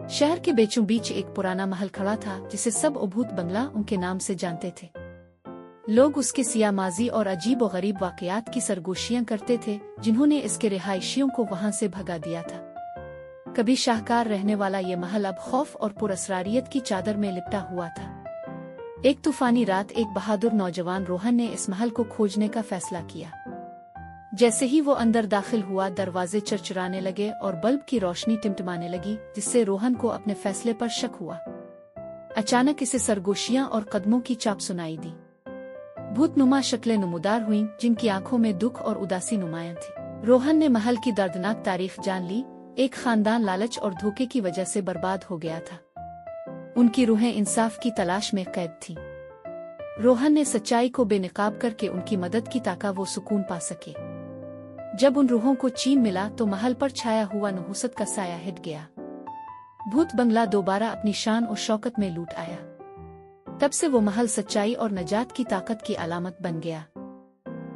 शहर के बीचों बीच एक पुराना महल खड़ा था जिसे सब अभूत बंगला उनके नाम से जानते थे। लोग उसके सिया माजी और अजीब व गरीब वाकयात की सरगोशियां करते थे जिन्होंने इसके रिहायशियों को वहां से भगा दिया था। कभी शाहकार रहने वाला ये महल अब खौफ और पुरअसरारियत की चादर में लिपटा हुआ था। एक तूफानी रात एक बहादुर नौजवान रोहन ने इस महल को खोजने का फैसला किया। जैसे ही वो अंदर दाखिल हुआ, दरवाजे चरचराने लगे और बल्ब की रोशनी टिमटिमाने लगी, जिससे रोहन को अपने फैसले पर शक हुआ। अचानक इसे सरगोशियां और कदमों की चाप सुनाई दी। भूतनुमा शक्लें नमूदार हुईं, जिनकी आंखों में दुख और उदासी नुमायां थी। रोहन ने महल की दर्दनाक तारीख जान ली। एक खानदान लालच और धोखे की वजह से बर्बाद हो गया था। उनकी रूहें इंसाफ की तलाश में कैद थीं। रोहन ने सच्चाई को बेनकाब करके उनकी मदद की ताकि वो सुकून पा सके। जब उन रूहों को चैन मिला तो महल पर छाया हुआ नहुसत का साया हिट गया। भूत बंगला दोबारा अपनी शान और शौकत में लूट आया। तब से वो महल सच्चाई और नजात की ताकत की अलामत बन गया।